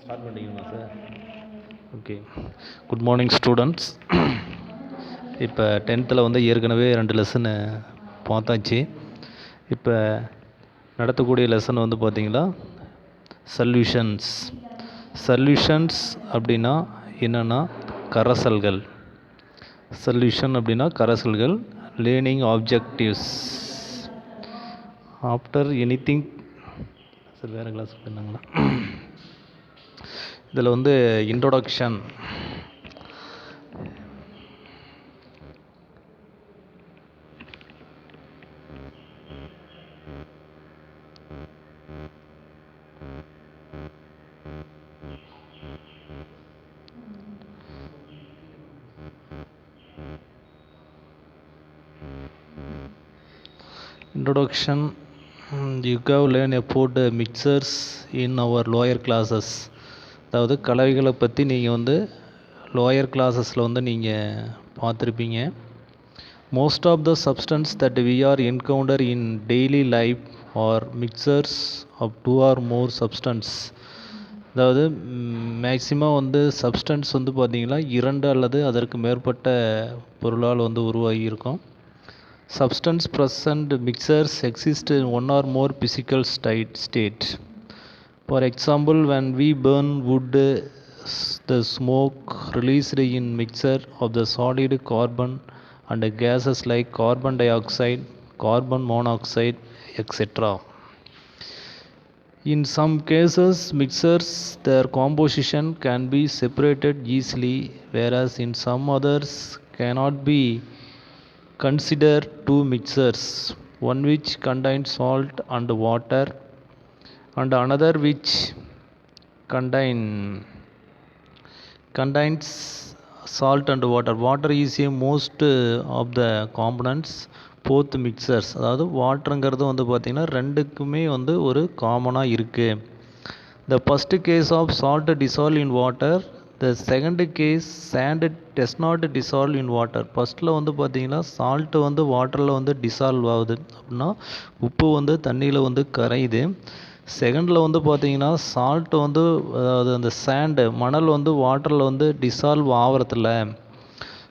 Start பண்ணிக்கணுமா sir? Okay. Good morning students. இப்போ 10th வந்து ஏற்கனவே 2 லெசனு பார்த்தாச்சு. இப்போ நடத்தக்கூடிய லெசன் வந்து பார்த்திங்கன்னா சொல்யூஷன்ஸ். சொல்யூஷன்ஸ் அப்படின்னா என்னென்னா கரைசல்கள். சொல்யூஷன் அப்படின்னா கரைசல்கள். Learning objectives after anything. Sir வேறு கிளாஸ் பண்ணாங்களா? இதில் வந்து introduction, you have learned about mixers in our lower classes. அதாவது கலவைகளை பற்றி நீங்கள் வந்து லோயர் கிளாஸஸில் வந்து நீங்கள் பார்த்துருப்பீங்க. Most of the substance that we are encounter in daily life are mixtures of 2 or more substance. அதாவது மேக்சிமம் வந்து சப்ஸ்டன்ஸ் வந்து பார்த்திங்கன்னா 2 அல்லது அதற்கு மேற்பட்ட பொருளால் வந்து உருவாகியிருக்கும். Substance present mixers exist in 1 or more physical state. For example, when we burn wood, the smoke released in mixture of the solid carbon and gases like carbon dioxide, carbon monoxide, etc. In some cases, mixers, their composition can be separated easily, whereas in some others cannot be. Consider 2 mixers, one which contains salt and water and another which contains salt and water. Water is a most of the components both mixers. அதாவது வாட்டருங்கிறது வந்து பார்த்திங்கன்னா ரெண்டுக்குமே வந்து ஒரு காமனாக இருக்குது. The first case of salt dissolve in water. The second case sand does not dissolve in water. ஃபஸ்ட்டில் வந்து பார்த்திங்கன்னா சால்ட்டு வந்து வாட்டரில் வந்து டிசால்வ் ஆகுது அப்படின்னா உப்பு வந்து தண்ணியில் வந்து கரையுது. செகண்டில் வந்து பார்த்திங்கன்னா சால்ட்டு வந்து அதாவது அந்த சாண்டு மணல் வந்து வாட்டரில் வந்து டிசால்வ் ஆகிறதில்ல.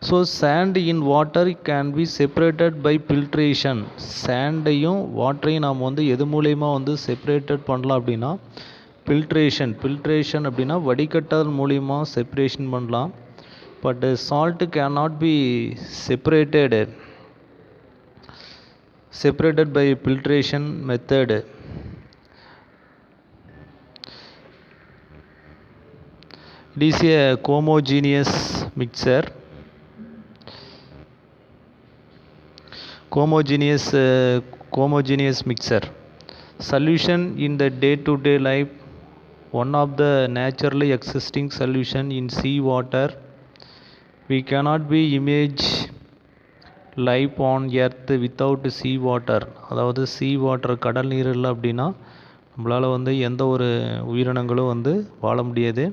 So sand in water can be separated by filtration. சாண்டையும் வாட்டரையும் நாம் வந்து எது மூலயமா வந்து செப்பரேட்டட் பண்ணலாம் அப்படின்னா ஃபில்ட்ரேஷன் அப்படின்னா வடிகட்டல் மூலிமா செப்பரேஷன் பண்ணலாம். But salt can not be separated by filtration method. It is a homogeneous mixture. Solution in the day-to-day life. One of the naturally existing solution in sea water. We cannot be image life on earth without sea water. அதாவது sea water கடல் நீர் இல்லை அப்படின்னா நம்மளால் வந்து எந்த ஒரு உயிரினங்களும் வந்து வாழ முடியாது.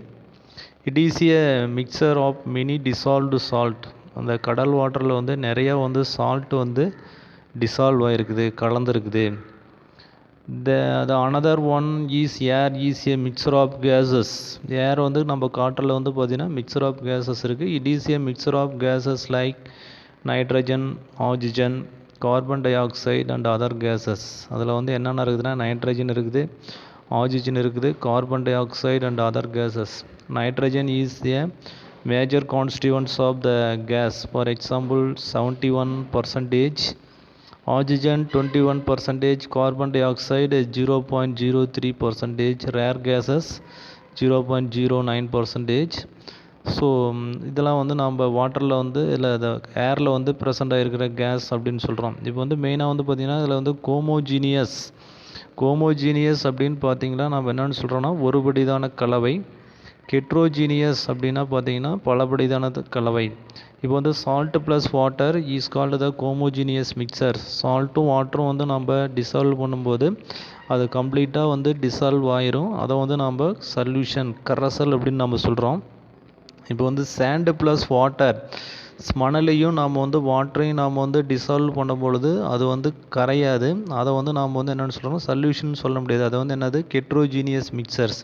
It is a mixture of many dissolved salt. அந்த கடல் வாட்டரில் வந்து நிறையா வந்து சால்ட் வந்து டிசால்வ் ஆகிருக்குது, கலந்துருக்குது. The another one is air is a mixture of gases. Air வந்து நம்ம காற்றில் வந்து பார்த்திங்கன்னா mixture of gases இருக்குது. It is a mixture of gases like nitrogen, oxygen, carbon dioxide and other gases. அதில் வந்து என்னென்ன இருக்குதுன்னா நைட்ரஜன் இருக்குது, ஆக்சிஜன் இருக்குது, carbon dioxide and other gases. Nitrogen is a major constituents of the gas. For example, 71%, oxygen 21%, carbon dioxide 0.03%, rare gases 0.09%. So இதெல்லாம் வந்து நம்ம வாட்டரில் வந்து இல்லை ஏரில் வந்து ப்ரெசண்ட் ஆகிருக்கிற கேஸ் அப்படின்னு சொல்கிறோம். இப்போ வந்து மெயினாக வந்து பார்த்திங்கன்னா இதில் வந்து ஹோமோஜீனியஸ் அப்படின்னு பார்த்திங்கன்னா நம்ம என்னென்னு சொல்கிறோன்னா ஒருபடிதான கலவை. ஹெட்ரோஜீனியஸ் அப்படின்னா பார்த்திங்கன்னா பலபடிதான கலவை. இப்போ வந்து salt plus water is called the homogeneous mixture. சால்ட்டும் வாட்டரும் வந்து நம்ம டிசால்வ் பண்ணும்போது அது கம்ப்ளீட்டாக வந்து டிசால்வ் ஆயிரும். அதை வந்து நம்ம சொல்யூஷன் கரைசல் அப்படின்னு நம்ம சொல்கிறோம். இப்போ வந்து சாண்டு ப்ளஸ் வாட்டர் மணலையும் நாம் வந்து வாட்டரையும் நாம் வந்து டிசால்வ் பண்ணும் பொழுது அது வந்து கரையாது. அதை வந்து நாம் வந்து என்னென்னு சொல்கிறோம் சொல்யூஷன் சொல்ல முடியாது. அது வந்து என்னது ஹெட்ரோஜீனியஸ் மிக்சர்ஸ்.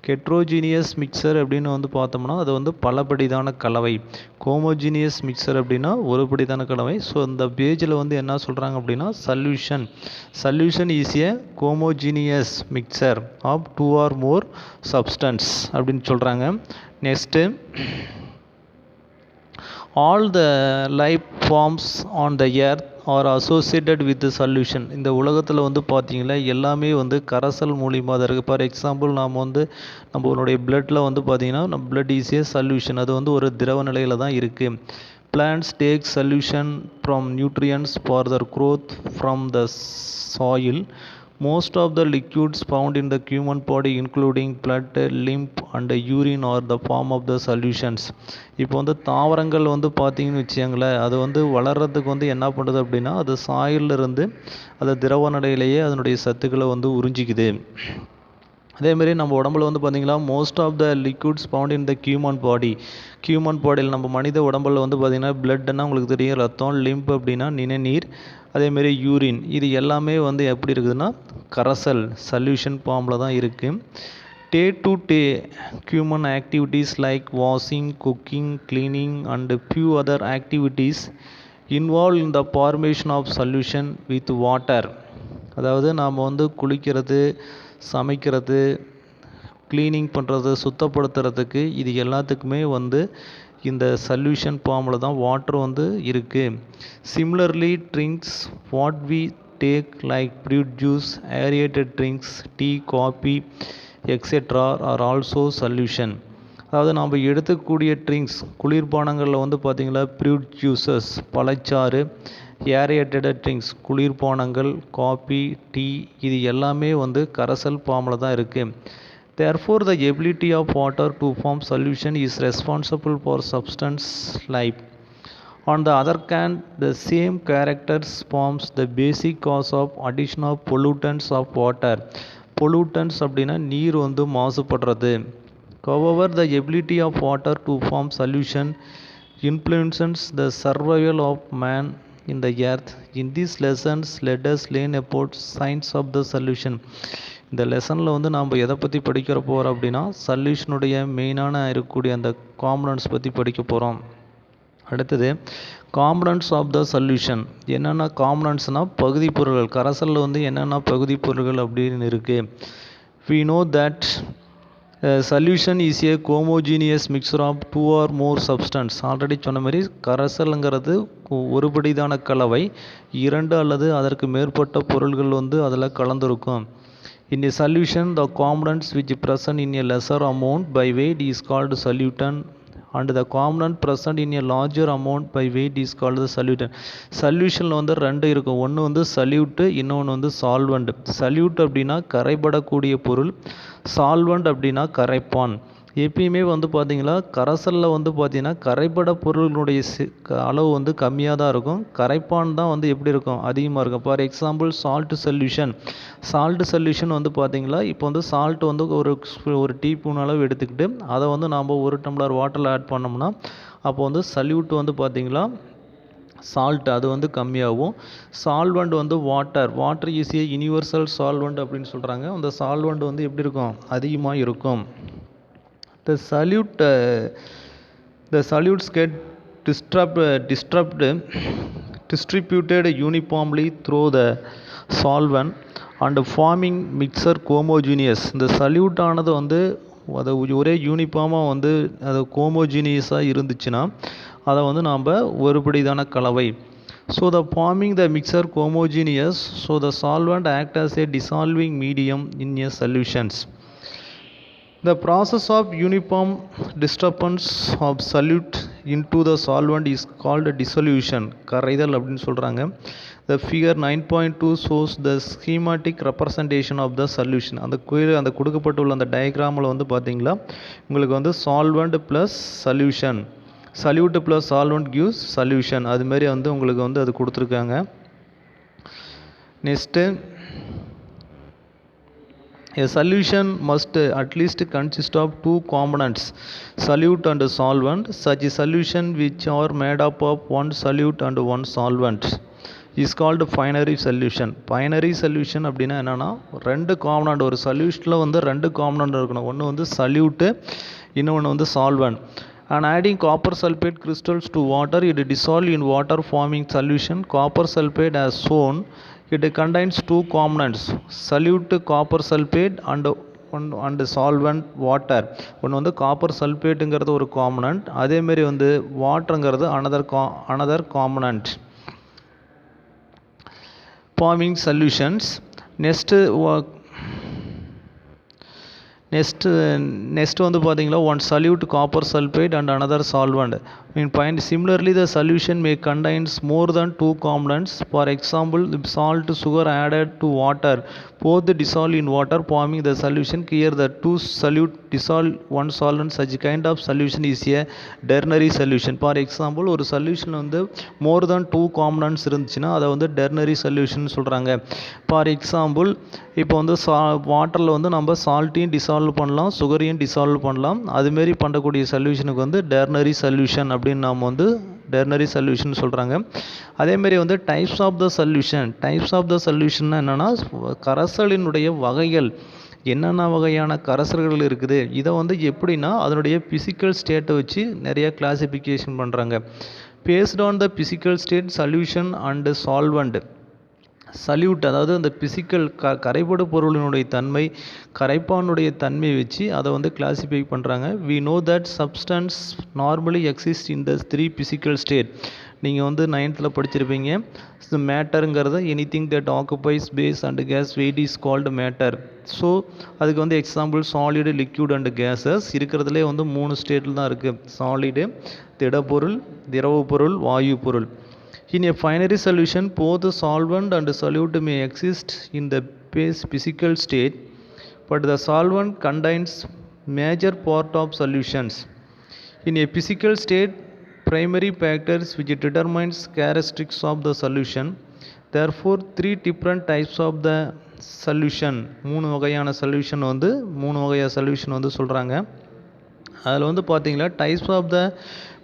ஹெட்ரோஜீனியஸ் மிக்சர் அப்படின்னு வந்து பார்த்தோம்னா அது வந்து பலபடிதான கலவை. ஹோமோஜீனியஸ் மிக்சர் அப்படின்னா ஒருபடிதான கலவை. ஸோ இந்த பேஜில் வந்து என்ன சொல்கிறாங்க அப்படின்னா solution is a homogeneous mixture of 2 or more substance அப்படின்னு சொல்கிறாங்க. Next, all the life forms on the earth are associated with the solution. இந்த உலகத்தில் வந்து பார்த்தீங்கன்னா எல்லாமே வந்து கரைசல் மூலியமாக தான் இருக்குது. ஃபார் எக்ஸாம்பிள் நாம் வந்து நம்மளுடைய பிளட்டில் வந்து பார்த்தீங்கன்னா நம்ம பிளட் இஸ் ஏ சொல்யூஷன், அது வந்து ஒரு திரவ நிலையில் தான் இருக்குது. Plants take solution from nutrients for their growth from the soil. Most of the liquids found in the human body including blood, lymph and urine are the form of the solutions. இப்போ வந்து தாவரங்கள் வந்து பார்த்தீங்கன்னு வச்சுக்கோங்களேன், அது வந்து வளர்கிறதுக்கு வந்து என்ன பண்ணுறது அப்படின்னா அது சாயிலிருந்து அது திரவ நிலையிலேயே அதனுடைய சத்துக்களை வந்து உறிஞ்சிக்குது. அதேமாரி நம்ம உடம்புல வந்து பார்த்திங்கன்னா most of the liquids found in the human பாடியில் நம்ம மனித உடம்புல வந்து பார்த்திங்கன்னா பிளட்னா உங்களுக்கு தெரியும் ரத்தம், லிம்ப் அப்படின்னா நிணநீர், அதேமாரி யூரின், இது எல்லாமே வந்து எப்படி இருக்குதுன்னா கரைசல் சொல்யூஷன் ஃபார்மில் தான் இருக்குது. Day to day human activities like washing, cooking, cleaning and few other activities involve in the formation of solution with water. அதாவது நாம் வந்து குளிக்கிறது, சமைக்கிறது, க்ளீனிங் பண்ணுறது, சுத்தப்படுத்துறதுக்கு இது எல்லாத்துக்குமே வந்து இந்த சொல்யூஷன் ஃபார்மில் தான் வாட்டர் வந்து இருக்குது. Similarly drinks what we take like fruit juice, aerated drinks, tea, coffee etcetera are also solution. அதாவது நாம் எடுத்துக்கூடிய ட்ரிங்க்ஸ் குளிர்பானங்களில் வந்து பார்த்திங்கன்னா ஃப்ரூட் ஜூஸஸ் பழச்சாறு, ஏரியேட்டட் ட்ரிங்க்ஸ் குளிர்பானங்கள், காஃபி, டீ, இது எல்லாமே வந்து கரைசல் ஃபார்மில் தான் இருக்குது. Therefore, the ability of water to form solution is responsible for substance life. On the other hand, the same characters forms the basic cause of addition of pollutants of water. Pollutants அப்படின்னா நீர் வந்து மாசுபடுறது. However, the ability of water to form solution influences the survival of man in the earth. In these lessons, let us learn about science of the solution. இந்த லெசனில் வந்து நாம் எதை பற்றி படிக்கிற போகிறோம் அப்படின்னா சொல்யூஷனுடைய மெயினான இருக்கக்கூடிய அந்த காம்பனன்ட்ஸ் பற்றி படிக்க போகிறோம். அடுத்தது காம்பனன்ட்ஸ் ஆஃப் த சொல்யூஷன். என்னென்ன காம்பனன்ட்ஸ்னால் பகுதி பொருள்கள். கரைசலில் வந்து என்னென்ன பகுதி பொருள்கள் அப்படின்னு இருக்குது. we know that solution is a homogeneous mixture of 2 or more substance. Already சொன்ன மாதிரி கரைசலுங்கிறது ஒருபடிதான கலவை, 2 அல்லது அதற்கு மேற்பட்ட பொருள்கள் வந்து அதில் கலந்துருக்கும். In a solution, the components which present in a lesser amount by weight is called solutant, and the component present in a larger amount by weight is called the solutant. சொல்யூஷனில் வந்து 2 இருக்கும். ஒன்று வந்து சல்யூட்டு, இன்னொன்று வந்து solvent. Salute அப்படின்னா கரைபடக்கூடிய பொருள், solvent அப்படின்னா கரைப்பான். எப்பயுமே வந்து பார்த்திங்கன்னா கரைசலில் வந்து பார்த்திங்கன்னா கரைபட பொருளுடைய அளவு வந்து கம்மியாக தான் இருக்கும், கரைப்பான் தான் வந்து எப்படி இருக்கும் அதிகமாக இருக்கும். ஃபார் எக்ஸாம்பிள் சால்ட் சொல்யூஷன் வந்து பார்த்திங்களா இப்போ வந்து சால்ட் வந்து ஒரு டீஸ்பூன் அளவு எடுத்துக்கிட்டு அதை வந்து நாம் 1 டம்ளர் வாட்டரில் ஆட் பண்ணோம்னா அப்போ வந்து சல்யூட் வந்து பார்த்திங்களா சால்ட் அது வந்து கம்மியாகும். சால்வெண்ட் வந்து water is a universal solvent அப்படின்னு சொல்கிறாங்க. அந்த சால்வெண்ட் வந்து எப்படி இருக்கும் அதிகமாக இருக்கும். The solutes get distributed uniformly through the solvent and forming mixture homogeneous. இந்த சல்யூட் ஆனது வந்து அது ஒரே யூனிஃபார்மாக வந்து அது ஹோமோஜீனியஸாக இருந்துச்சுன்னா அதை வந்து நாம் ஒருபடிதான கலவை. So the forming the mixture homogeneous, so the solvent act as a dissolving medium in a solutions. The process of uniform disturbance of solute into the solvent is called dissolution. கரைதல் அப்படின்னு சொல்கிறாங்க. The figure 9.2 shows the schematic representation of the solution. அந்த கொடுக்கப்பட்டுள்ள அந்த டயக்ராமில் வந்து பார்த்தீங்களா உங்களுக்கு வந்து solvent plus solution, solute plus solvent gives solution, அதுமாரி வந்து உங்களுக்கு வந்து அது கொடுத்துருக்காங்க. Next, a solution must at least consist of 2 components, solute and solvent. Such a solution which are made up of one solute and one solvent. Is called binary solution. Binary solution அப்படின்னா என்னென்னா, ரெண்டு component, ஒரு சொல்யூஷனில் வந்து ரெண்டு component இருக்கணும். ஒன்று வந்து சல்யூட்டு, இன்னொன்று வந்து solvent. And adding copper sulfate crystals to water, it dissolve in water forming solution. Copper sulfate as shown, it contains two components, solute copper sulfate and solvent water. ஒன்று வந்து காப்பர் சல்ஃபேட்டுங்கிறது ஒரு component, அதேமாரி வந்து வாட்டருங்கிறது another component forming solutions. Next வந்து பார்த்தீங்கன்னா, one solute copper sulfate and another solvent. Similarly, the solution may contains more than two components. For example, the salt, sugar added to water, both dissolve in water forming the solution. Here the two solute dissolve one solvent. Such kind of solution is a ternary solution. For example, ஒரு solution வந்து more than two components இருந்துச்சுன்னா அதை வந்து ternary solution சொல்கிறாங்க. For example, இப்போ வந்து வாட்டரில் வந்து நம்ம சால்ட்டையும் டிசால்வ் பண்ணலாம், சுகரையும் டிசால்வ் பண்ணலாம். அதுமாரி பண்ணக்கூடிய சொல்யூஷனுக்கு வந்து டெர்னரி சொல்யூஷன் அப்படின்னு நாம் வந்து டெர்னரி சொல்யூஷன் சொல்கிறாங்க. அதேமாரி வந்து டைப்ஸ் ஆஃப் த சொல்யூஷன்னா என்னென்னா, கரைசலினுடைய வகைகள், என்னென்ன வகையான கரைசல்கள் இருக்குது. இதை வந்து எப்படின்னா அதனுடைய பிசிக்கல் ஸ்டேட்டை வச்சு நிறைய கிளாசிஃபிகேஷன் பண்ணுறாங்க. Based on the physical state solution and solvent. Salute அதாவது அந்த பிசிக்கல் கரைபடு பொருளினுடைய தன்மை, கரைப்பானுடைய தன்மை வச்சு அதை வந்து கிளாசிஃபை பண்ணுறாங்க. We know that substance normally exist in the 3 physical state. நீங்கள் வந்து 9th படிச்சிருப்பீங்க. மேட்டருங்கிறது anything that occupies space and has weight is called matter. So அதுக்கு வந்து example solid, liquid and gases. இருக்கிறதுலே வந்து 3 ஸ்டேட்டில் தான் இருக்குது. சாலிடு, திடப்பொருள், திரவ பொருள், வாயு பொருள். In a binary solution, both the solvent and solute may exist in the base physical state, but the solvent contains major part of solutions. In a physical state, primary factors which determines characteristics of the solution. Therefore, 3 different types of the solution. 3 வகையான solution வந்து 3 வகையான solution வந்து சொல்கிறாங்க. அதில் வந்து பார்த்தீங்கன்னா types of the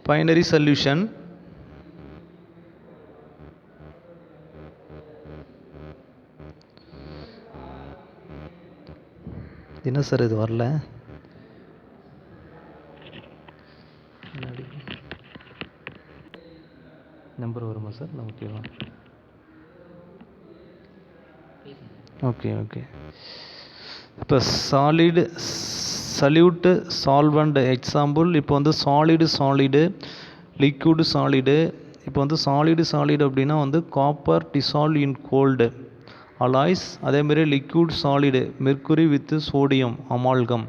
binary solution. என்ன sir இது வரல? நம்பர் வருமா சார்? ஓகேவா? ஓகே. இப்போ சல்யூட்டு, சால்வண்ட் எக்ஸாம்பிள். இப்போ வந்து சாலிடு, லிக்யூடு சாலிடு. இப்போ வந்து சாலிடு அப்படின்னா வந்து copper dissolve in gold alloys. அதேமாரி liquid solid, mercury with sodium amalgam.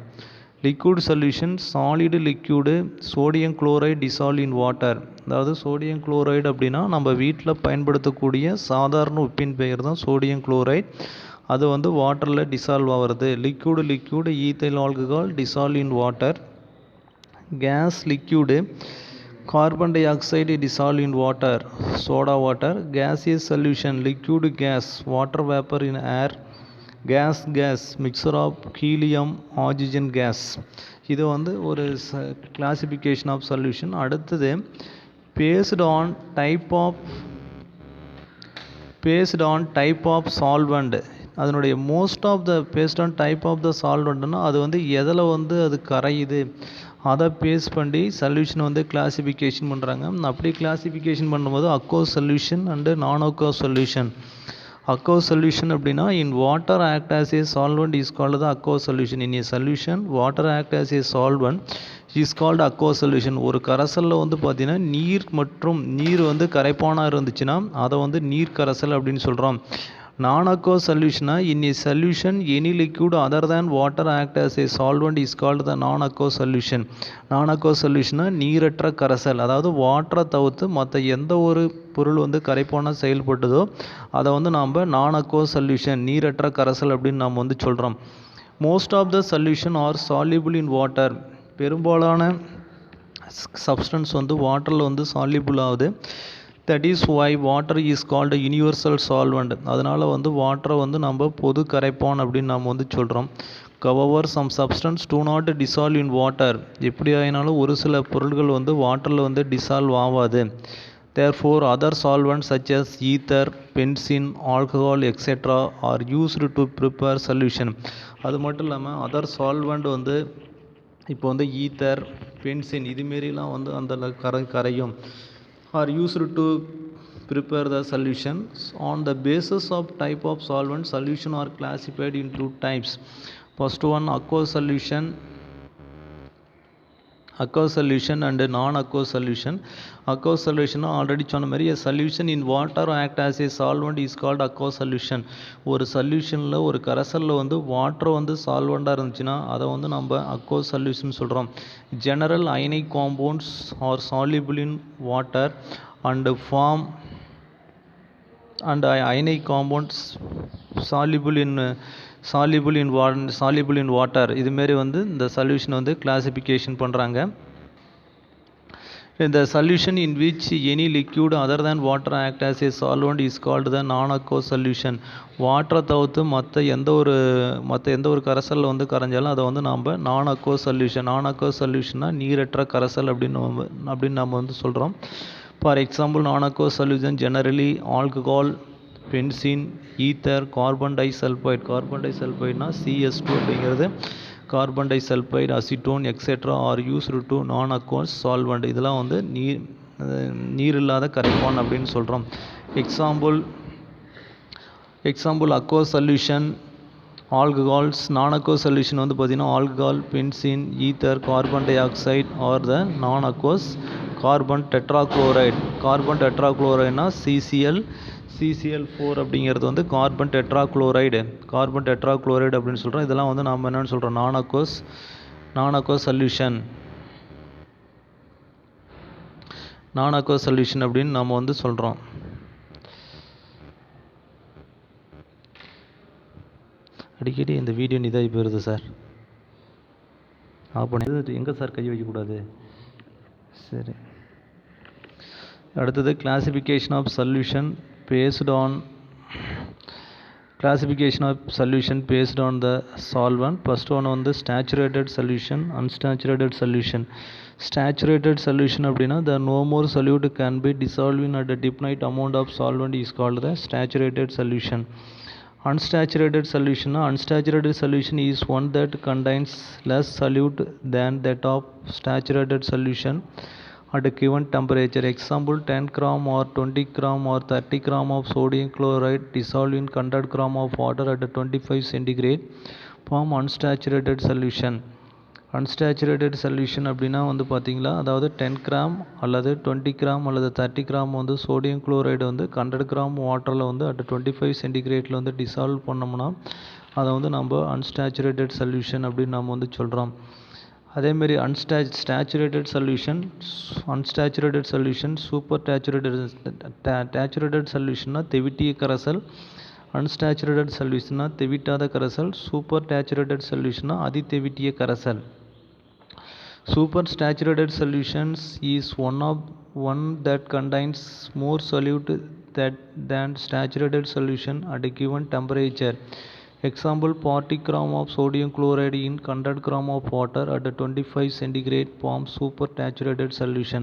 Liquid solution, solid liquid, sodium chloride dissolve in water. அதாவது சோடியம் குளோரைடு அப்படின்னா நம்ம வீட்டில் பயன்படுத்தக்கூடிய சாதாரண உப்பின் பெயர் தான் சோடியம் குளோரைடு. அது வந்து வாட்டரில் டிசால்வ் ஆகிறது. Liquid ethyl alcohol dissolve in water. Gas liquid, carbon dioxide dissolved in water, soda water. Gaseous solution, liquid gas, water vapor in air, gas mixture of helium, oxygen gas. இது வந்து ஒரு classification of solution. அடுத்தது based on type of solvent. அதனுடைய based on type of the solventனா அது வந்து எதில் வந்து அது கரையுது அதை பேஸ் பண்ணி சொல்யூஷன் வந்து கிளாசிஃபிகேஷன் பண்ணுறாங்க. அப்படி கிளாசிஃபிகேஷன் பண்ணும்போது அக்வஸ் சொல்யூஷன் அண்டு நான் அக்வஸ் சொல்யூஷன். அக்வஸ் சொல்யூஷன் அப்படின்னா in water act as a solvent is called the aqueous solution. In a solution water act as a solvent is called aqueous solution. ஒரு கரைசலில் வந்து பார்த்தீங்கன்னா நீர் வந்து கரைப்பானாக இருந்துச்சுன்னா அதை வந்து நீர் கரைசல் அப்படின்னு சொல்கிறோம். non-aqueous solution, in a solution any liquid other than water act as a solvent is called the non-aqueous solution. non-aqueous solution நீரற்ற கரைசல். அதாவது வாட்டரை தவிர்த்து மற்ற எந்த ஒரு பொருள் வந்து கரைப்பான செயல்பட்டதோ அதை வந்து நாம் non-aqueous solution, நீரற்ற கரைசல் அப்படின்னு நாம் வந்து சொல்கிறோம். most of the solution are soluble in water. பெரும்பாலான சப்ஸ்டன்ஸ் வந்து வாட்டரில் வந்து சால்யூபிள் ஆகுது. That is why water is called universal solvent. அதனால் வந்து வாட்டரை வந்து நம்ம பொது கரைப்பான் அப்படின்னு நாம் வந்து சொல்கிறோம். However some substance do not dissolve in water. எப்படி ஆகினாலும் ஒரு சில பொருட்கள் வந்து வாட்டரில் வந்து டிசால்வ் ஆகாது. Therefore, other solvents such as ether, benzene, alcohol, etc. are used to prepare solution. அது மட்டும் இல்லாமல் அதர் சால்வெண்ட் வந்து இப்போ வந்து ஈத்தர், பென்சின் இதுமாரிலாம் வந்து அந்த கரையும் are used to prepare the solutions. On the basis of type of solvent, solution are classified into types. First one, aqueous solution and non-aqueous solution. Aqueous solution already சொன்ன மாதிரி a solution in water act as a solvent is called aqueous solution. ஒரு சொல்யூஷனில் ஒரு கரைசலில் வந்து water வந்து சால்வெண்ட்டாக இருந்துச்சுன்னா அதை வந்து நம்ம aqueous solution சொல்கிறோம். General ionic compounds are soluble in water and form and ionic compounds soluble in water இதுமாரி வந்து இந்த சொல்யூஷன் வந்து கிளாசிஃபிகேஷன் பண்ணுறாங்க. The solution in which any liquid other than water act as a solvent is called the non-aqueous solution. வாட்டரை தவிர்த்து மற்ற எந்த ஒரு கரைசலில் வந்து கரைஞ்சாலும் அதை வந்து நாம் non-aqueous சொல்யூஷன்னா நீரற்ற கரைசல் அப்படின்னு நம்ம வந்து சொல்கிறோம். For example, non-aqueous solution generally alcohol, benzene, ether, carbon disulfideனா CS2 அப்படிங்கிறது carbon disulphide, acetone etcetera R used to நான் அக்வஸ் சால்வெண்ட். இதெல்லாம் வந்து நீர் இல்லாத கரைப்பான் அப்படின்னு சொல்கிறோம். Example aqueous solution alcohols. நான் அக்வஸ் சொல்யூஷன் வந்து பார்த்திங்கன்னா alcohol, benzene, ether, carbon di oxide R த நான் அக்வஸ். கார்பன் டெட்ராக்ளோரைட்னா CCl4 அப்படிங்கிறது வந்து கார்பன் டெட்ராக்ளோரைடு அப்படின்னு சொல்கிறோம். இதெல்லாம் வந்து நாம் என்னென்னு சொல்கிறோம், நான் அக்வஸ் சொல்யூஷன் அப்படின்னு நம்ம வந்து சொல்கிறோம். அடிக்கடி இந்த வீடியோ இதாகி போயிருது சார். எங்கே சார் கை வைக்கக்கூடாது? சரி, அடுத்தது classification of solution based on the solvent. First one வந்து saturated solution, unsaturated solution. Saturated solution அப்படின்னா the no more solute can be dissolved in at a definite amount of solvent is called the saturated solution. Unsaturated solution is one that contains less solute than that of saturated solution at a given temperature. Example, 10 gram or 20 gram or 30 gram of sodium chloride dissolved in 100 gram of water at 25 centigrade form unsaturated solution. Unsaturated solution அப்படின்னா வந்து பார்த்தீங்களா, அதாவது 10 gram அல்லது 20 gram அல்லது 30 gram வந்து sodium chloride வந்து 100 gram வாட்டரில் வந்து at 25 சென்டிகிரேட்டில் வந்து டிசால்வ் பண்ணோம்னா அதை வந்து நம்ம unsaturated solution அப்படின்னு நம்ம வந்து சொல்கிறோம். அதேமாரி saturated solution, சூப்பர் saturated சொல்யூஷன்னா தெவிட்டிய கரைசல், unsaturated சொல்யூஷன்னா தெவிட்டாத கரைசல், சூப்பர் saturated சொல்யூஷன்னா அதிதெவிட்டிய கரைசல். Super saturated solutions is one that contains more solute than saturated solution at a given temperature. Example, 40 gram of sodium chloride in 100 gram of water at 25 centigrade forms super saturated solution.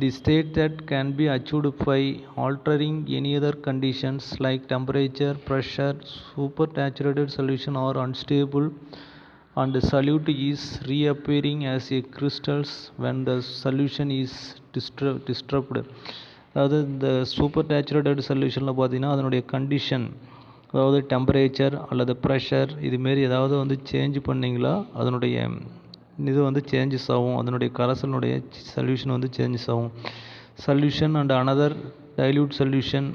The state that can be achieved by altering any other conditions like temperature, pressure. Super saturated solution are unstable and the solute is reappearing as a crystals when the solution is disturbed. அதாவது இந்த super saturated சொல்யூஷனில் பார்த்தீங்கன்னா அதனுடைய condition, அதாவது temperature அல்லது pressure இதுமாரி ஏதாவது வந்து change பண்ணிங்களா அதனுடைய இது வந்து சேஞ்சஸ் ஆகும், அதனுடைய கரைசலுடைய சொல்யூஷன் வந்து சேஞ்சஸ் ஆகும். Solution and another dilute solution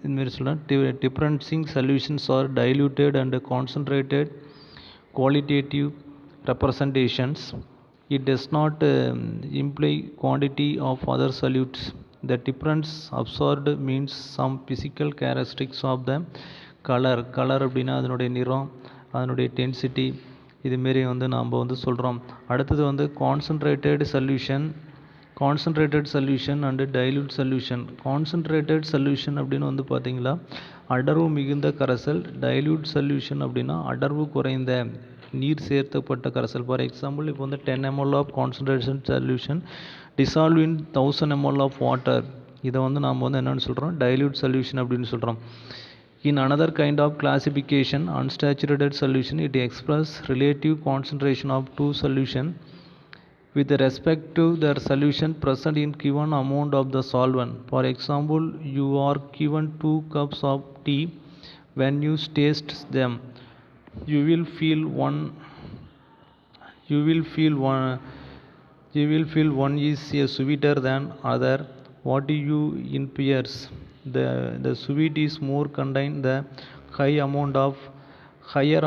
இதுமாரி சொல்லலாம். Differencing solutions are diluted and concentrated qualitative representations. It does not imply quantity of other solutes. The difference absorbed means some physical characteristics of the color அப்படின்னா அதனுடைய நிறம், அதனுடைய density இதுமாரி வந்து நாம் வந்து சொல்கிறோம். அடுத்தது வந்து concentrated solution and dilute solution. Concentrated solution அப்படின்னு வந்து பார்த்தீங்களா அடர்வு மிகுந்த கரைசல். டைல்யூட் சொல்யூஷன் அப்படின்னா அடர்வு குறைந்த நீர் சேர்த்தப்பட்ட கரைசல். ஃபார் எக்ஸாம்பிள், இப்போ வந்து 10 ml of concentration solution dissolve in 1000 ml of water இதை வந்து நாம் வந்து என்னென்னு சொல்கிறோம், டைல்யூட் சொல்யூஷன் அப்படின்னு சொல்கிறோம். In another kind of classification, unsaturated solution, it expresses relative concentration of two solutions with respect to their solution present in given amount of the solvent. For example, you are given 2 cups of tea. When you taste them, you will feel one is sweeter than other. What do you inference? The sweet is more contain the higher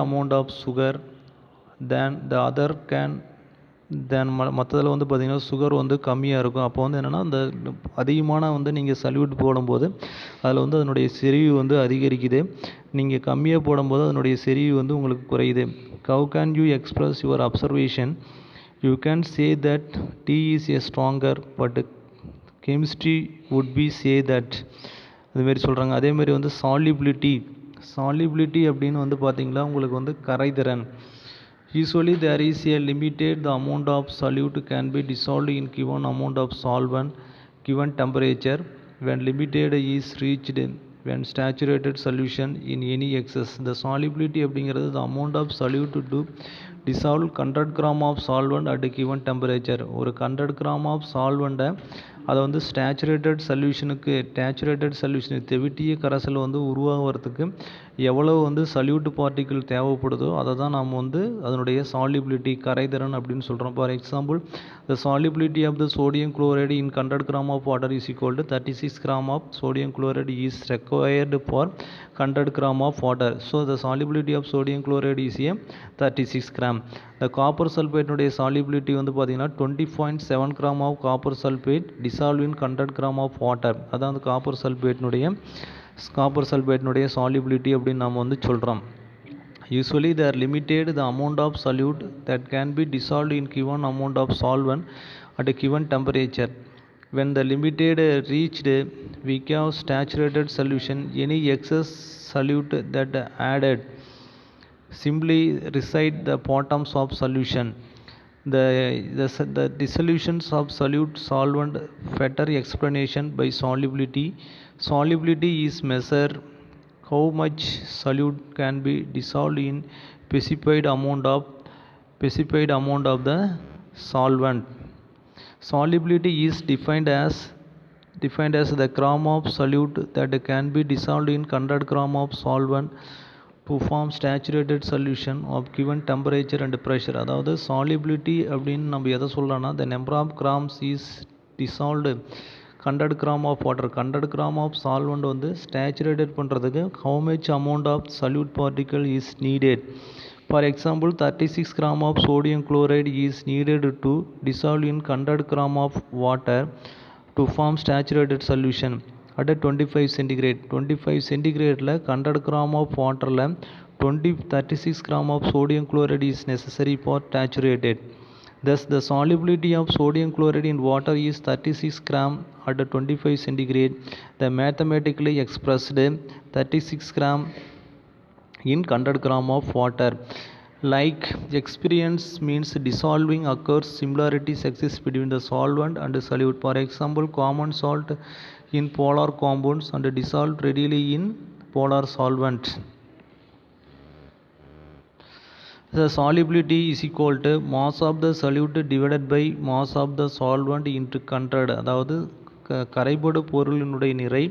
amount of sugar than the other can. தென் மற்றதில் வந்து பார்த்திங்கன்னா sugar வந்து கம்மியாக இருக்கும். அப்போ வந்து என்னென்னா அந்த அதிகமான வந்து நீங்கள் சல்யூட் போடும்போது அதில் வந்து அதனுடைய செறிவு வந்து அதிகரிக்குது. நீங்கள் கம்மியாக போடும்போது அதனுடைய செறிவு வந்து உங்களுக்கு குறையுது. How can you express your observation? You can say that tea is a stronger, but chemistry would be say that. அதுமாரி சொல்கிறாங்க. அதேமாரி வந்து சாலிபிலிட்டி அப்படின்னு வந்து பார்த்திங்கன்னா உங்களுக்கு வந்து கரைதிறன். Usually there is a limited the amount of solute can be dissolved in given amount of solvent given temperature. When limited is reached when saturated solution in any excess. The solubility அப்படிங்கிறது the amount of solute to dissolve 100 gram of solvent at a given temperature. ஒரு 100 gram of solvent அதை வந்து saturated சொல்யூஷனுக்கு தெவிட்டிய கரைசல் வந்து உருவாகிறதுக்கு எவ்வளவு வந்து salute particle தேவைப்படுதோ அதை தான் நாம் வந்து அதனுடைய சாலிபிலிட்டி கரைதிறன் அப்படின்னு சொல்கிறோம். For example, the solubility of the sodium chloride in 100 gram of water is equal to 36 gram of sodium chloride is required for 100 gram of water. So the solubility of sodium chloride is a 36 gram. The copper sulfate உடைய solubility வந்து பார்த்தீங்கன்னா 20.7 gram of copper sulfate dissolved in 100 gram of water. அதான் அந்த copper சல்பேட்னுடைய solubility அப்படின்னு நாம் வந்து சொல்கிறோம். Usually they are limited the amount of solute that can be dissolved in given amount of solvent at a given temperature. When the limited reached, we have saturated solution. Any excess solute that added simply recite the bottoms of solution. The dissolutions of solute solvent better explanation by solubility. Solubility is measure how much solute can be dissolved in specified amount of the solvent. Solubility is defined as the gram of solute that can be dissolved in 100 gram of solvent to form saturated solution of given temperature and pressure. அதாவது solubility அப்படின்னு நம்ம எதை சொல்லலாம்னா the number of grams is dissolved 100 gram of water. 100 gram of solvent வந்து saturated பண்ணுறதுக்கு how much amount of solute particle is needed. For example, 36 gram of sodium chloride is needed to dissolve in 100 gram of water to form saturated solution at 25 centigrade. 25 centigradeல 100 gram of waterல 36 gram of sodium chloride is necessary for saturated. Thus, the solubility of sodium chloride in water is 36 gram at 25 centigrade. The mathematically expressed 36 gram in 100 gram of water. Like experience means dissolving occurs, similarities exist between the solvent and the solute. For example, common salt in polar compounds and dissolved readily in polar solvent. The solubility is equal to mass of the solute divided by mass of the solvent into 100. அதாவது கரைபடு பொருளினுடைய நிறை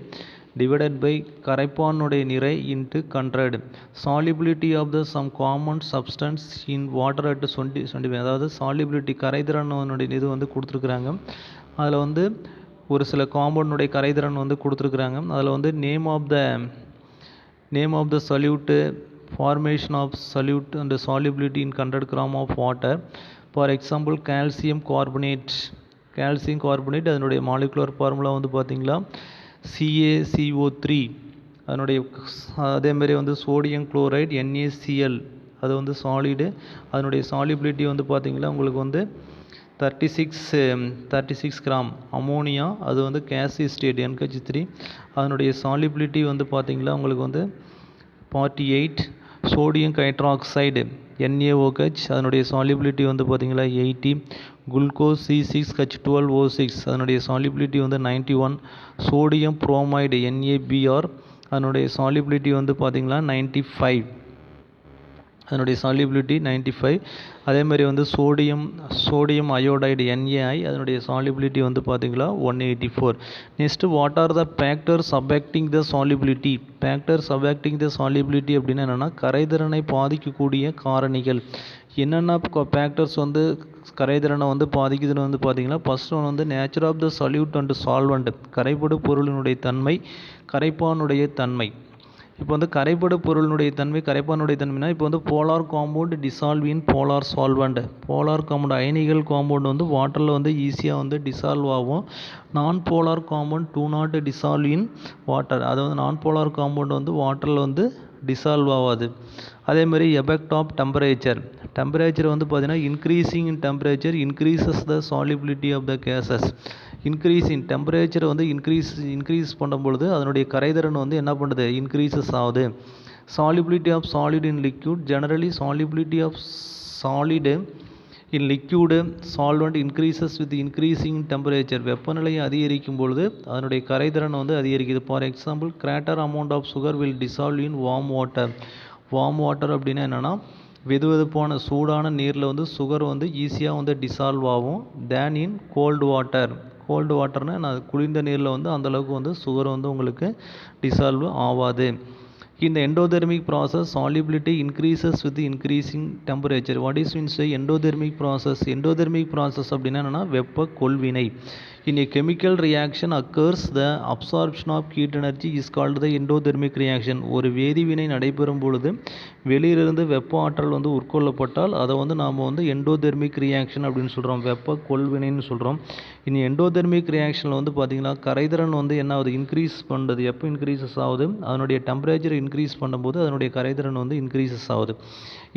divided by கரைப்பானுடைய நிறை into 100. Solubility of the some common substance in water at 20. அதாவது solubility கரைதிறனுடைய இது வந்து கொடுத்துருக்குறாங்க. அதில் வந்து ஒரு சில காம்பவுண்டுடைய கரைதிறன் வந்து கொடுத்துருக்குறாங்க. அதில் வந்து name of the solute, formation of solute and solubility in 100 gram of water. For example, calcium carbonate அதனுடைய molecular formula வந்து பார்த்தீங்களா CaCO3. அதேமாரி வந்து சோடியம் குளோரைடு NaCl அது வந்து சாலிடு. அதனுடைய சாலிபிலிட்டி வந்து பார்த்தீங்களா உங்களுக்கு வந்து 36 கிராம். அமோனியா அது வந்து கேசியஸ் ஸ்டேட் NH3 அதனுடைய சாலிபிலிட்டி வந்து பார்த்தீங்களா உங்களுக்கு வந்து 48. சோடியம் ஹைட்ராக்சைடு NaOH அதனுடைய சாலிபிலிட்டி வந்து பார்த்தீங்களா 80. குளுக்கோஸ் C6H12O6 அதனுடைய சாலிபிலிட்டி வந்து 91. சோடியம் புரோமைடு NaBr அதனுடைய சாலிபிலிட்டி வந்து பார்த்திங்கன்னா 95. அதனுடைய சாலிபிலிட்டி 95. அதே மாதிரி வந்து சோடியம் அயோடைடு NaI அதனுடைய சாலிபிலிட்டி வந்து பார்த்திங்களா 184. Next what are the factors affecting the solubility. Factors affecting the solubility அப்படின்னா என்னென்னா கரைதிறனை பாதிக்கக்கூடிய காரணிகள். என்னென்ன ஃபேக்டர்ஸ் வந்து கரைதிறனை வந்து பாதிக்குதுன்னு வந்து பார்த்திங்கன்னா ஃபஸ்ட் ஒன் வந்து nature of the solute and solvent, கரைபடு பொருளினுடைய தன்மை, கரைப்பானுடைய தன்மை. இப்போ வந்து கரைபடு பொருளினுடைய தன்மை, கரைப்பானுடைய தன்மைனா இப்போ வந்து polar compound dissolve in polar solvent. Polar compound அயனிகள் காம்பவுண்ட் வந்து வாட்டரில் வந்து ஈஸியாக வந்து டிசால்வ் ஆகும். Non polar compound do not dissolve in water. அது வந்து நான் போலார் காம்பவுண்ட் வந்து வாட்டரில் வந்து டிசால்வ் ஆகாது. அதேமாதிரி எஃபெக்ட் ஆஃப் டெம்பரேச்சர் வந்து பார்த்திங்கன்னா increasing in temperature increases the solubility of the gases. Increase in temperature வந்து இன்க்ரீஸ் பண்ணும் பொழுது அதனுடைய கரைதிறன் வந்து என்ன பண்ணுது, இன்க்ரீசஸ் ஆகுது. Solubility of solid in liquid. Generally solubility of solid in liquid solvent increases with increasing temperature. வெப்பநிலையை அதிகரிக்கும் பொழுது அதனுடைய கரைதிறன் வந்து அதிகரிக்குது. For example greater amount of sugar will dissolve in warm water. Warm water அப்படின்னா என்னென்னா வெதுவெதுப்பான சூடான நீரில் வந்து சுகர் வந்து ஈஸியாக வந்து டிசால்வ் ஆகும். தேன் இன் கோல்டு வாட்டர். கோல்டு வாட்டர்னால் குளிர்ந்த நீரில் வந்து அந்தளவுக்கு வந்து சுகர் வந்து உங்களுக்கு டிசால்வ் ஆகாது. இந்த endothermic process solubility increases with increasing temperature. What is means endothermic process. Endothermic process அப்படின்னா என்னென்னா வெப்ப கொள்வினை. In a chemical reaction occurs, the absorption of heat energy is called the endothermic reaction. ஒரு வேதிவினை நடைபெறும் பொழுது வெளியிலிருந்து வெப்ப ஆற்றல் வந்து உட்கொள்ளப்பட்டால் அதை வந்து நாம் வந்து எண்டோதெர்மிக் ரியாக்ஷன் அப்படின்னு சொல்கிறோம், வெப்ப கொள்வினைன்னு சொல்கிறோம். இனி எண்டோதெர்மிக் ரியாக்ஷனில் வந்து பார்த்திங்கன்னா கரைதிறன் வந்து என்ன ஆகுது, இன்க்ரீஸ் பண்ணுறது. எப்போ இன்க்ரீசஸ் ஆகுது, அதனுடைய டெம்பரேச்சர் இன்க்ரீஸ் பண்ணும்போது அதனுடைய கரைதிறன் வந்து இன்க்ரீசஸ் ஆகுது.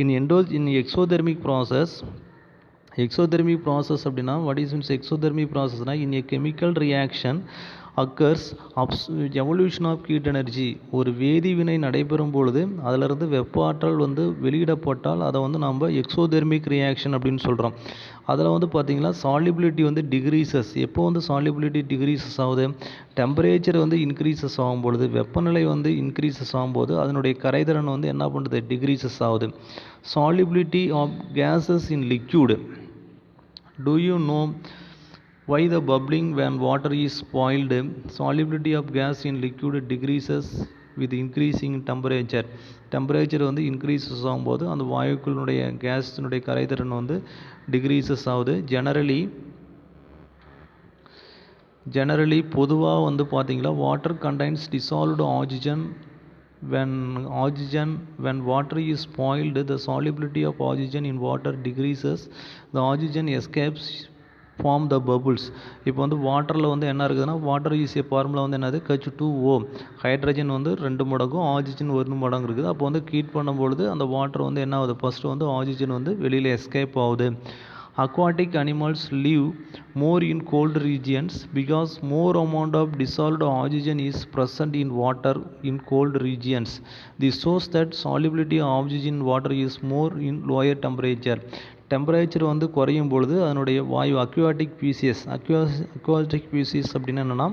In exothermic process. Exothermic process அப்படின்னா வாட் இஸ் மீன்ஸ் எக்ஸோதெர்மிக் ப்ராசஸ்னால் in a chemical reaction occurs evolution of heat energy. ஒரு வேதிவினை நடைபெறும் பொழுது அதிலிருந்து வெப்ப ஆற்றல் வந்து வெளியிடப்பட்டால் அதை வந்து நம்ம எக்ஸோதெர்மிக் ரியாக்ஷன் அப்படின்னு சொல்கிறோம். அதில் வந்து பார்த்திங்கன்னா சாலிபிலிட்டி வந்து டிக்ரீசஸ். எப்போ வந்து சாலிபிலிட்டி டிக்ரீசஸ் ஆகுது, டெம்பரேச்சர் வந்து இன்க்ரீசஸ் ஆகும்பொழுது, வெப்பநிலை வந்து இன்க்ரீசஸ் ஆகும்போது அதனுடைய கரைதிறன் வந்து என்ன பண்ணுறது, டிக்ரீசஸ் ஆகுது. Solubility of gases in liquid. Do you know why the bubbling when water is boiled? Solubility of gas in liquid decreases with increasing temperature. Temperature வந்து இன்க்ரீசஸ் ஆகும்போது அந்த வாயுக்களுடைய கேஸினுடைய கரைதிறன் வந்து டிக்ரீசஸ் ஆகுது. ஜெனரலி பொதுவாக வந்து பார்த்திங்களா water contains dissolved oxygen. When water is boiled, the solubility of oxygen in water decreases. The oxygen escapes form the bubbles. இப்போ வந்து வாட்டரில் வந்து என்ன இருக்குதுன்னா வாட்டர் ஈஸிய ஃபார்முலா வந்து என்னது H2O. ஹைட்ரஜன் வந்து 2 மடங்கும் ஆக்சிஜன் 1 மடங்கு இருக்குது. அப்போ வந்து ஹீட் பண்ணும்பொழுது அந்த வாட்டர் வந்து என்ன ஆகுது, ஃபஸ்ட்டு வந்து ஆக்சிஜன் வந்து வெளியில் எஸ்கேப் ஆகுது. Aquatic animals live more in cold regions because more amount of dissolved oxygen is present in water in cold regions. This shows that solubility of oxygen in water is more in lower temperature. Temperature வந்து குறையும் பொழுது அதனுடைய வாயு aquatic species அப்படின்னா என்னென்னா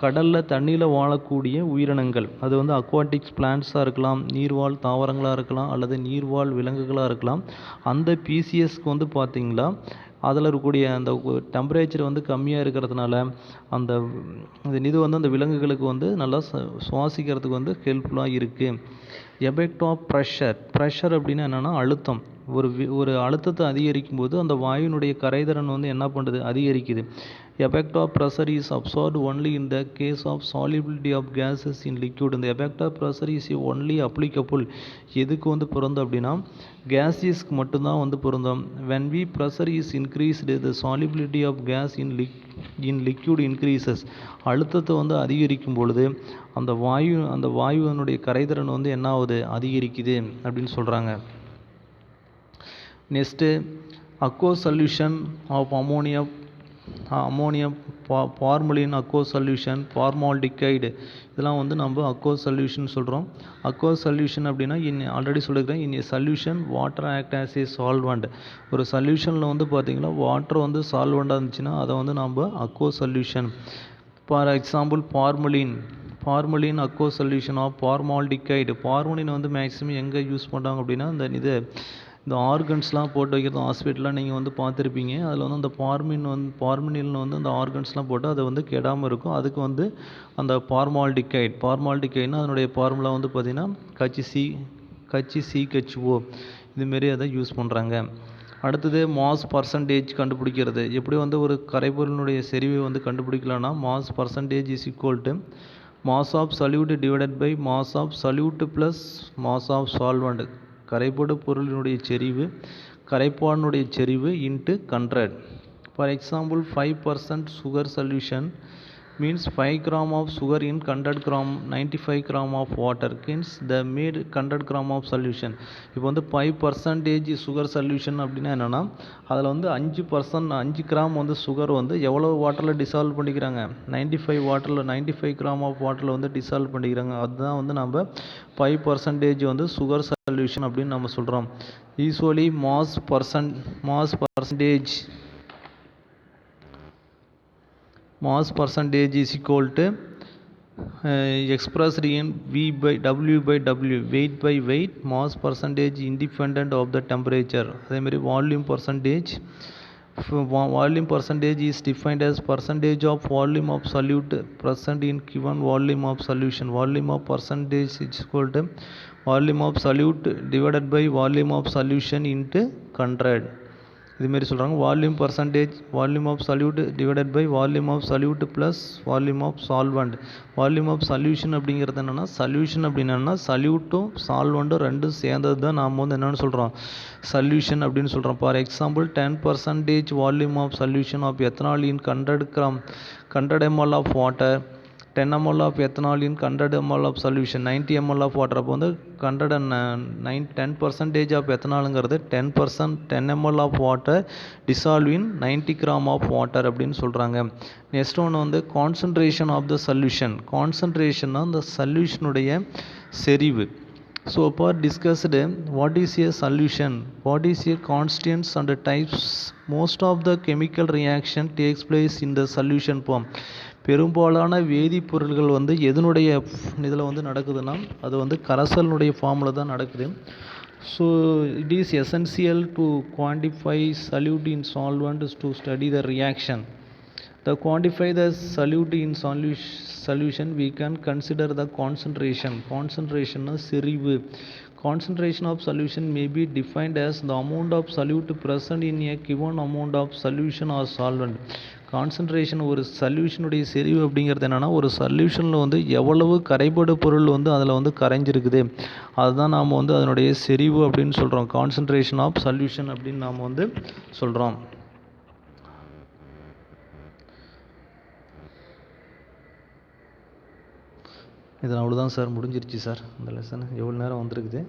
கடலில் தண்ணியில் வாழக்கூடிய உயிரினங்கள். அது வந்து அக்வாட்டிக் பிளான்ட்ஸாக இருக்கலாம், நீர்வாழ் தாவரங்களாக இருக்கலாம், அல்லது நீர்வாழ் விலங்குகளாக இருக்கலாம். அந்த பிசிஎஸ்க்கு வந்து பார்த்திங்களா அதில் இருக்கக்கூடிய அந்த டெம்பரேச்சர் வந்து கம்மியாக இருக்கிறதுனால அந்த இது வந்து அந்த விலங்குகளுக்கு வந்து நல்லா சுவாசிக்கிறதுக்கு வந்து ஹெல்ப்ஃபுல்லாக இருக்குது. எஃபெக்ட் ஆஃப் ப்ரெஷர் அப்படின்னா என்னென்னா அழுத்தம். ஒரு அழுத்தத்தை அதிகரிக்கும் போது அந்த வாயுனுடைய கரைதிறன் வந்து என்ன பண்ணுறது, அதிகரிக்குது. Effect of pressure is absorbed only in the case of solubility of gases in liquid. இந்த effect of pressure is only applicable எதுக்கு வந்து பொருந்தும் அப்படின்னா கேஸஸ்க்கு மட்டும்தான் வந்து பொருந்தும். When we pressure is increased the solubility of gas in liquid increases. அழுத்தத்தை வந்து அதிகரிக்கும் பொழுது அந்த வாயுனுடைய கரைதிறன் வந்து என்ன ஆகுது, அதிகரிக்குது அப்படின்னு சொல்கிறாங்க. Next aqueous solution of ammonia ammonium, formalin, aqueous solution, formaldehyde, இதெல்லாம் வந்து நம்ம அக்வஸ் சொல்யூஷன் சொல்கிறோம். அக்வஸ் சொல்யூஷன் அப்படின்னா ஆல்ரெடி சொல்லியிருக்கேன், in a solution water act as a solvent. ஒரு சொல்யூஷனில் வந்து பார்த்திங்கன்னா வாட்டர் வந்து சால்வெண்ட்டாக இருந்துச்சுன்னா அதை வந்து நம்ம aqueous solution. For example formalin aqueous solution of formaldehyde. Formalin வந்து மேக்ஸிமம் எங்கே யூஸ் பண்ணுறாங்க அப்படின்னா இந்த ஆர்கன்ஸ்லாம் போட்டு வைக்கிறது ஹாஸ்பிட்டல்லாம் நீங்கள் வந்து பார்த்துருப்பீங்க. அதில் வந்து அந்த ஃபார்மலினில் வந்து அந்த ஆர்கன்ஸ்லாம் போட்டு அதை வந்து கெடாமல் இருக்கும். அதுக்கு வந்து அந்த ஃபார்மால்டிகைட்னா அதனுடைய ஃபார்முலா வந்து பார்த்திங்கன்னா HCHO இதுமாரி அதை யூஸ் பண்ணுறாங்க. அடுத்தது மாஸ் பர்சன்டேஜ் கண்டுபிடிக்கிறது. எப்படி வந்து ஒரு கரைபொருளினுடைய செறிவை வந்து கண்டுபிடிக்கலாம்னா mass percentage is equal to mass of solute divided by mass of solute plus mass of solvent. கரைபடு பொருளினுடைய செறிவு கரைப்பானுடைய செறிவு into 100. For example 5% sugar solution means 5 gram of sugar in 100 gram 95 gram of water means the made 100 gram of solution. இப்போ வந்து 5% sugar solution அப்படின்னா என்னென்னா அதில் வந்து 5 கிராம் வந்து சுகர் வந்து எவ்வளோ வாட்டரில் டிசால்வ் பண்ணிக்கிறாங்க, 95 கிராம் ஆஃப் வாட்டரில் வந்து டிசால்வ் பண்ணிக்கிறாங்க. அதுதான் வந்து நம்ம 5% வந்து சுகர் சொல்யூஷன் அப்படின்னு நம்ம சொல்கிறோம். Usually mass percentage is equal to expressed in W by W, weight by weight. Mass percentage independent of the temperature. அதே மாதிரி volume percentage is defined as percentage of volume of solute present in given volume of solution. Volume of percentage is equal to volume of solute divided by volume of solution into 100. இதுமாரி சொல்கிறாங்க. Volume of solute divided by volume of solute plus volume of solvent. Volume of solution அப்படிங்கிறது என்னென்னா சல்யூட்டும் சால்வெண்ட்டும் ரெண்டும் சேர்ந்தது தான் நாம் வந்து என்னென்னு சொல்கிறோம், சொல்யூஷன் அப்படின்னு சொல்கிறோம். For example 10% volume of solution of ethanol in 100 ml of water, 10 ml of ethanol in 100 ml of solution, 90 ml of water. அப்போ வந்து 10% of ethanolங்கிறது 10 ml of water dissolve in 90 gram of water அப்படின்னு சொல்கிறாங்க. Next ஒன்று வந்து concentration of the solution. கான்சன்ட்ரேஷன்னா அந்த சொல்யூஷனுடைய செறிவு. So far discussed what is a solution, what is a constants and types. Most of the chemical reaction takes place in the solution form. பெரும்பாலான வேதிப்பொருள்கள் வந்து எதனுடைய இதில் வந்து நடக்குதுன்னா அது வந்து கரைசலினுடைய ஃபார்மில் தான் நடக்குது. So it is essential to quantify solute in solvent to study the reaction. To quantify the solute in solution we can consider the concentration செறிவு. Concentration of solution may be defined as the amount of solute present in a given amount of solution or solvent. Concentration ஒரு சொல்யூஷனுடைய செறிவு அப்படிங்கிறது என்னென்னா ஒரு சொல்யூஷனில் வந்து எவ்வளவு கரைபடு பொருள் வந்து அதில் வந்து கரைஞ்சிருக்குது அதுதான் நாம் வந்து அதனுடைய செறிவு அப்படின்னு சொல்கிறோம். கான்சன்ட்ரேஷன் ஆஃப் சொல்யூஷன் அப்படின்னு நாம் வந்து சொல்கிறோம். இதில் அவ்வளோதான் சார், முடிஞ்சிருச்சு சார் இந்த லெசன். எவ்வளோ நேரம் வந்திருக்குது?